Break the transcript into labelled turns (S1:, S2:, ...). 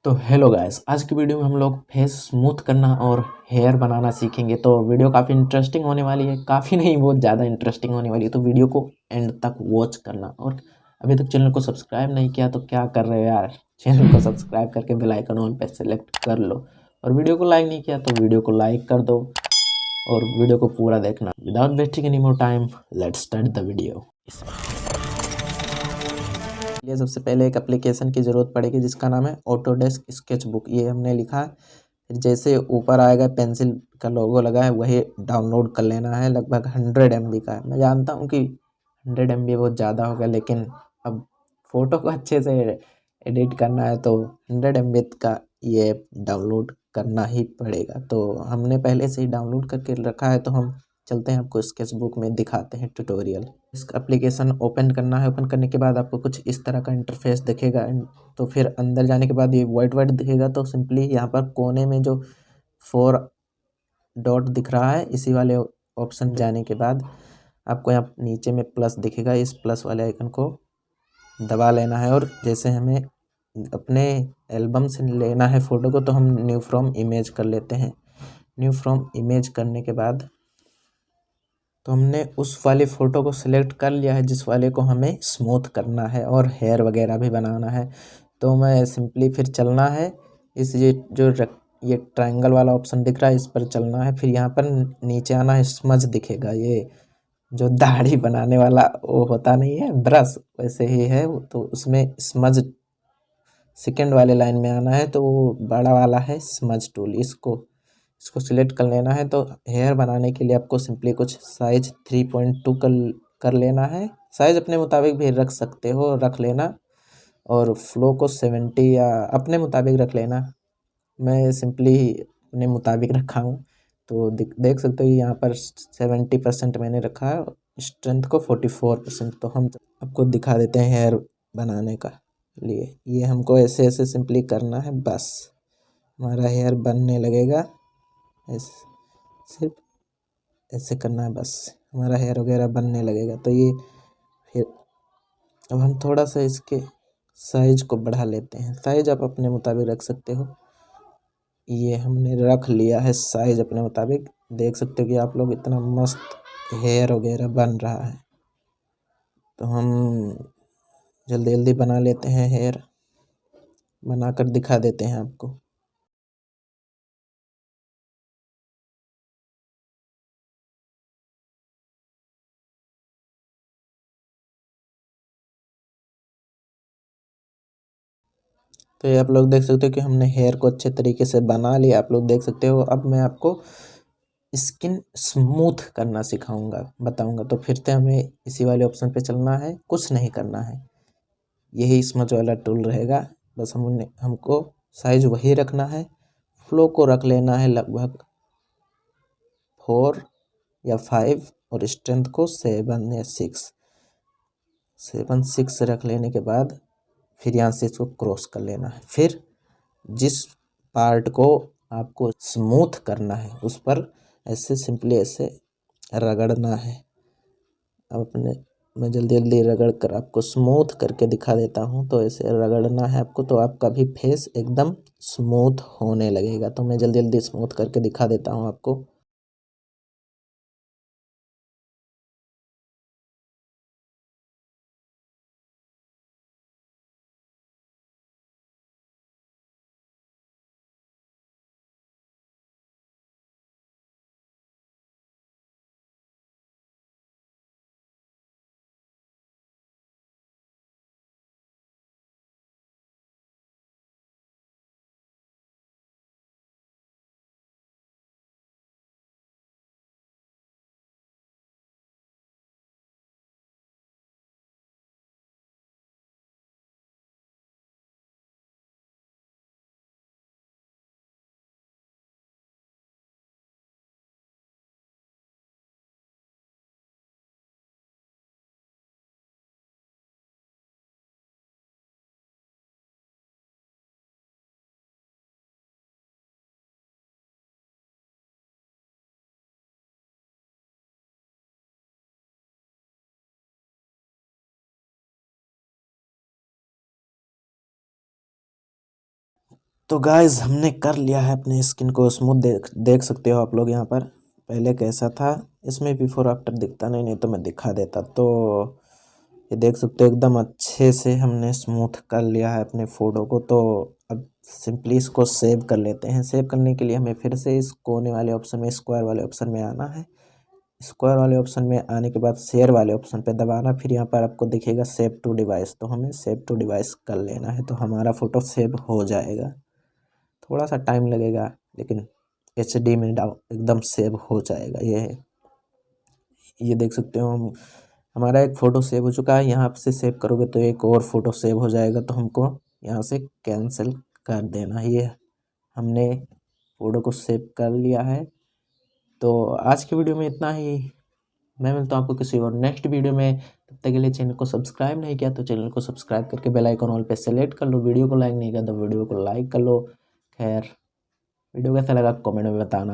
S1: तो hello guys, आज की वीडियो में हम लोग फेस स्मूथ करना और हेयर बनाना सीखेंगे। तो वीडियो काफ़ी इंटरेस्टिंग होने वाली है, काफ़ी नहीं बहुत ज़्यादा इंटरेस्टिंग होने वाली है। तो वीडियो को एंड तक वॉच करना। और अभी तक चैनल को सब्सक्राइब नहीं किया तो क्या कर रहे हो यार, चैनल को सब्सक्राइब करके बेल आइकन ऑन पे सेलेक्ट कर लो। और वीडियो को लाइक नहीं किया तो वीडियो को लाइक कर दो और वीडियो को पूरा देखना। Without wasting any more time, let's start the video. लिए सबसे पहले एक एप्लीकेशन की ज़रूरत पड़ेगी जिसका नाम है ऑटोडेस्क स्केच बुक। ये हमने लिखा। फिर जैसे ऊपर आएगा पेंसिल का लोगो लगा है वही डाउनलोड कर लेना है। लगभग 100 MB का है। मैं जानता हूँ कि 100 MB बहुत ज़्यादा होगा, लेकिन अब फ़ोटो को अच्छे से एडिट करना है तो 100 MB का ये डाउनलोड करना ही पड़ेगा। तो हमने पहले से ही डाउनलोड करके रखा है, तो हम चलते हैं, आपको स्केच बुक में दिखाते हैं ट्यूटोरियल। इस एप्लीकेशन ओपन करना है। ओपन करने के बाद आपको कुछ इस तरह का इंटरफेस दिखेगा। तो फिर अंदर जाने के बाद ये वाइट वाइट दिखेगा। तो सिंपली यहाँ पर कोने में जो 4 डॉट दिख रहा है, इसी वाले ऑप्शन जाने के बाद आपको यहाँ नीचे में प्लस दिखेगा। इस प्लस वाले आइकन को दबा लेना है। और जैसे हमें अपने एल्बम से लेना है फ़ोटो को, तो हम न्यू फ्रॉम इमेज कर लेते हैं। न्यू फ्रॉम इमेज करने के बाद तो हमने उस वाले फ़ोटो को सिलेक्ट कर लिया है जिस वाले को हमें स्मूथ करना है और हेयर वगैरह भी बनाना है। तो मैं सिंपली फिर चलना है इस ये ट्रायंगल वाला ऑप्शन दिख रहा है, इस पर चलना है। फिर यहाँ पर नीचे आना है, स्मज दिखेगा। ये जो दाढ़ी बनाने वाला वो होता नहीं है ब्रश, वैसे ही है। तो उसमें स्मज सेकेंड वाले लाइन में आना है, तो वो बड़ा वाला है स्मज टूल। इसको सिलेक्ट कर लेना है। तो हेयर बनाने के लिए आपको सिंपली कुछ साइज 3.2 कर लेना है। साइज अपने मुताबिक भी रख सकते हो, रख लेना। और फ्लो को 70 या अपने मुताबिक रख लेना। मैं सिंपली अपने मुताबिक रखा हूँ। तो देख सकते हो यहाँ पर 70% मैंने रखा है, स्ट्रेंथ को 44%। तो हम आपको दिखा देते हैं हेयर बनाने का लिए। ये हमको ऐसे ऐसे सिंपली करना है, बस हमारा हेयर बनने लगेगा। ऐसे सिर्फ ऐसे करना है, बस हमारा हेयर वगैरह बनने लगेगा। तो ये फिर अब हम थोड़ा सा इसके साइज को बढ़ा लेते हैं। साइज आप अपने मुताबिक रख सकते हो। ये हमने रख लिया है साइज अपने मुताबिक। देख सकते हो कि आप लोग इतना मस्त हेयर वगैरह बन रहा है। तो हम जल्दी जल्दी बना लेते हैं, हेयर बनाकर दिखा देते हैं आपको। तो ये आप लोग देख सकते हो कि हमने हेयर को अच्छे तरीके से बना लिया। आप लोग देख सकते हो। अब मैं आपको स्किन स्मूथ करना सिखाऊंगा, बताऊंगा। तो फिर से हमें इसी वाले ऑप्शन पे चलना है, कुछ नहीं करना है। यही स्मज वाला टूल रहेगा। बस हमको साइज वही रखना है। फ्लो को रख लेना है लगभग 4 या 5 और स्ट्रेंथ को 7 या 6 रख लेने के बाद फिर यहाँ से इसको क्रॉस कर लेना है। फिर जिस पार्ट को आपको स्मूथ करना है उस पर ऐसे सिंपली ऐसे रगड़ना है। अब मैं जल्दी जल्दी रगड़ कर आपको स्मूथ करके दिखा देता हूँ। तो ऐसे रगड़ना है आपको, तो आपका भी फेस एकदम स्मूथ होने लगेगा। तो मैं जल्दी जल्दी स्मूथ करके दिखा देता हूँ आपको। तो गाइस हमने कर लिया है अपने स्किन को स्मूथ। देख सकते हो आप लोग यहाँ पर पहले कैसा था, इसमें बिफोर आफ्टर दिखता नहीं तो मैं दिखा देता। तो ये देख सकते हो एकदम अच्छे से हमने स्मूथ कर लिया है अपने फ़ोटो को। तो अब सिंपली इसको सेव कर लेते हैं। सेव करने के लिए हमें फिर से इस कोने वाले ऑप्शन में, स्क्वायर वाले ऑप्शन में आना है। स्क्वायर वाले ऑप्शन में आने के बाद शेयर वाले ऑप्शन पे दबाना, फिर यहाँ पर आपको दिखेगा सेव टू डिवाइस, तो हमें सेव टू डिवाइस कर लेना है। तो हमारा फ़ोटो सेव हो जाएगा, थोड़ा सा टाइम लगेगा लेकिन HD में एकदम सेव हो जाएगा। ये देख सकते हो हम, हमारा एक फ़ोटो सेव हो चुका है। यहाँ से सेव करोगे तो एक और फ़ोटो सेव हो जाएगा, तो हमको यहाँ से कैंसिल कर देना है। ये हमने फ़ोटो को सेव कर लिया है। तो आज की वीडियो में इतना ही। मैं मिलता हूँ आपको किसी और नेक्स्ट वीडियो में। तब तक के लिए चैनल को सब्सक्राइब नहीं किया तो चैनल को सब्सक्राइब करके बेल आइकन ऑल पे सेलेक्ट कर लो। वीडियो को लाइक नहीं किया तो वीडियो को लाइक कर लो। खैर, वीडियो कैसा लगा कमेंट में बताना।